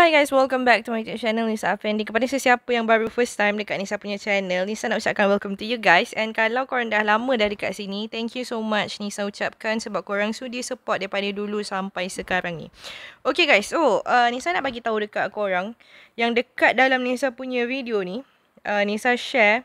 Hi guys, welcome back to my YouTube channel Nisa Afendi. Kepada sesiapa yang baru first time dekat Nisa punya channel, Nisa nak ucapkan welcome to you guys. And kalau korang dah lama dah dekat sini, thank you so much Nisa ucapkan sebab korang sudi support daripada dulu sampai sekarang ni. Okay guys, so Nisa nak bagi tahu dekat korang yang dekat dalam Nisa punya video ni, Nisa share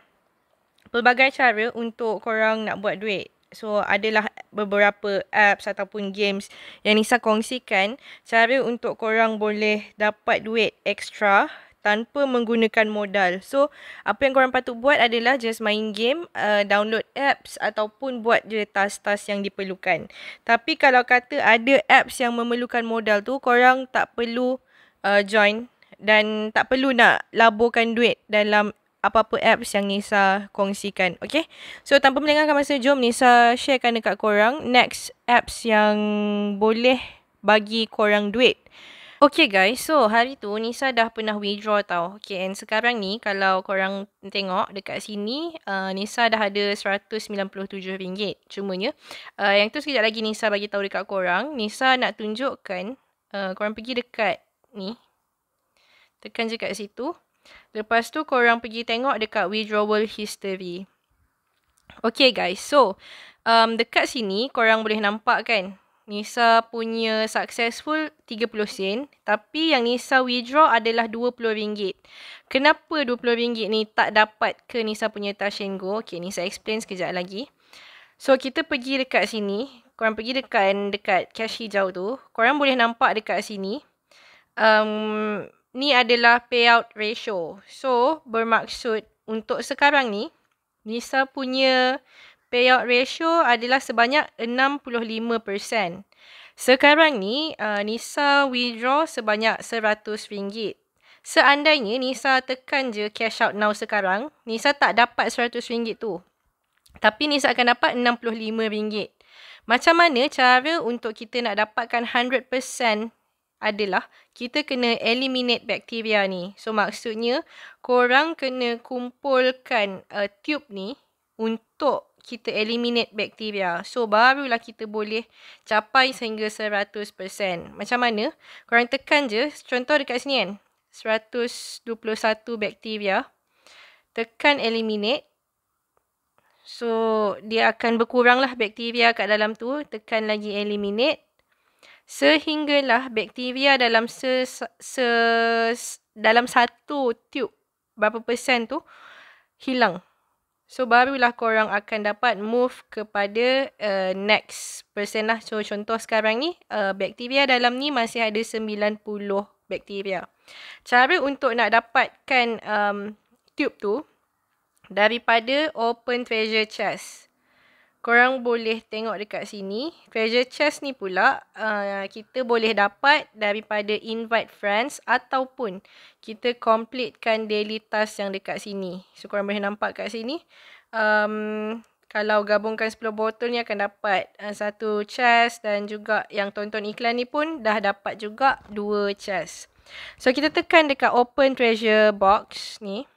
pelbagai cara untuk korang nak buat duit. So, adalah beberapa apps ataupun games yang Nisa kongsikan cara untuk korang boleh dapat duit extra tanpa menggunakan modal. So, apa yang korang patut buat adalah just main game, download apps ataupun buat je task-task yang diperlukan. Tapi kalau kata ada apps yang memerlukan modal tu, korang tak perlu join dan tak perlu nak laburkan duit dalam apa-apa apps yang Nisa kongsikan. Okay? So, tanpa melengahkan masa, jom Nisa sharekan dekat korang next apps yang boleh bagi korang duit. Okay guys, so hari tu Nisa dah pernah withdraw tau. Okay, and sekarang ni kalau korang tengok dekat sini, Nisa dah ada RM197. Cumanya, yang tu sekejap lagi Nisa bagi tahu dekat korang. Nisa nak tunjukkan, korang pergi dekat ni. Tekan je kat situ. Lepas tu korang pergi tengok dekat withdrawal history. Okay guys, so dekat sini korang boleh nampak kan, Nisa punya successful 30 sen, tapi yang Nisa withdraw adalah RM20. Kenapa RM20 ni tak dapat ke Nisa punya Touch and Go? Okay, Nisa explain sekejap lagi. So kita pergi dekat sini, korang pergi dekat cash hijau tu, korang boleh nampak dekat sini. Ni adalah payout ratio. So, bermaksud untuk sekarang ni, Nisa punya payout ratio adalah sebanyak 65%. Sekarang ni, Nisa withdraw sebanyak RM100. Seandainya Nisa tekan je cash out now sekarang, Nisa tak dapat RM100 tu. Tapi Nisa akan dapat RM65. Macam mana cara untuk kita nak dapatkan 100% adalah kita kena eliminate bakteria ni. So maksudnya korang kena kumpulkan tube ni untuk kita eliminate bakteria. So barulah kita boleh capai sehingga 100%. Macam mana? Korang tekan je, contoh dekat sini kan, 121 bakteria. Tekan eliminate. So dia akan berkurang lah bakteria kat dalam tu. Tekan lagi eliminate. Sehinggalah bakteria dalam dalam satu tube berapa persen tu hilang. So barulah korang akan dapat move kepada next persen lah. So contoh sekarang ni bakteria dalam ni masih ada 90 bakteria. Cara untuk nak dapatkan tube tu daripada open treasure chest. Korang boleh tengok dekat sini. Treasure chest ni pula kita boleh dapat daripada invite friends ataupun kita completekan daily task yang dekat sini. So korang boleh nampak kat sini. Kalau gabungkan 10 botol ni akan dapat satu chest, dan juga yang tonton iklan ni pun dah dapat juga 2 chest. So kita tekan dekat open treasure box ni.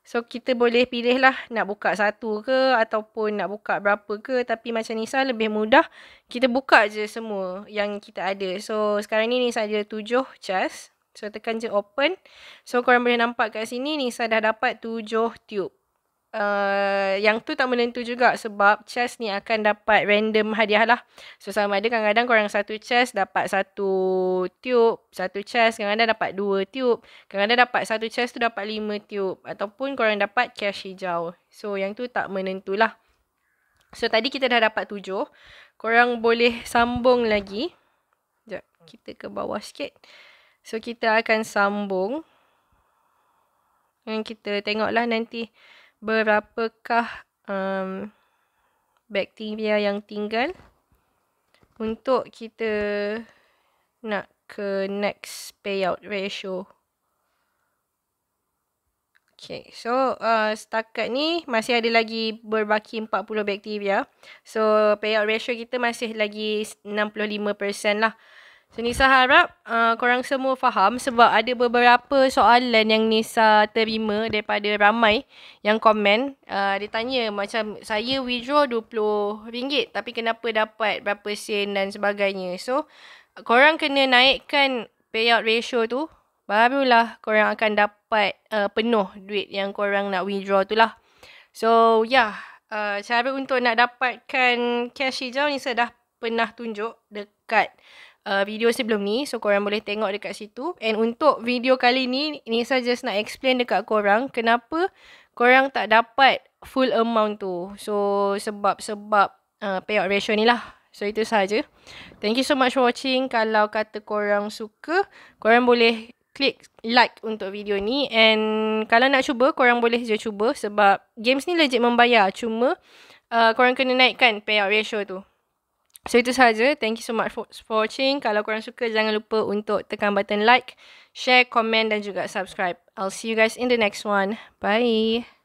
So, kita boleh pilih lah nak buka satu ke ataupun nak buka berapa ke. Tapi macam Nisa lebih mudah, kita buka je semua yang kita ada. So, sekarang ni Nisa ada 7 chest. So, tekan je open. So, korang boleh nampak kat sini Nisa dah dapat 7 tube. Yang tu tak menentu juga sebab chest ni akan dapat random hadiah lah. So sama ada kadang-kadang korang satu chest dapat satu tube, satu chest kadang-kadang dapat 2 tube, kadang-kadang dapat satu chest tu dapat 5 tube, ataupun korang dapat cash hijau. So yang tu tak menentu lah. So tadi kita dah dapat 7. Korang boleh sambung lagi. Sekejap, kita ke bawah sikit. So kita akan sambung. Dan kita tengoklah nanti berapakah bakteria yang tinggal untuk kita nak ke next payout ratio. Okay, so setakat ni masih ada lagi berbaki 40 bakteria. So payout ratio kita masih lagi 65% lah. So Nisa harap korang semua faham sebab ada beberapa soalan yang Nisa terima daripada ramai yang komen. Dia tanya macam saya withdraw RM20 tapi kenapa dapat berapa sen dan sebagainya. So korang kena naikkan payout ratio tu barulah korang akan dapat penuh duit yang korang nak withdraw tu lah. So, cara untuk nak dapatkan cash hijau Nisa dah pernah tunjuk dekat video sebelum ni. So, korang boleh tengok dekat situ. And untuk video kali ni, Nisa just nak explain dekat korang kenapa korang tak dapat full amount tu. So, sebab payout ratio ni lah. So, itu sahaja. Thank you so much for watching. Kalau kata korang suka, korang boleh klik like untuk video ni. And kalau nak cuba, korang boleh je cuba. Sebab games ni legit membayar. Cuma, korang kena naikkan payout ratio tu. So, itu sahaja. Thank you so much for watching. Kalau korang suka, jangan lupa untuk tekan button like, share, komen dan juga subscribe. I'll see you guys in the next one. Bye.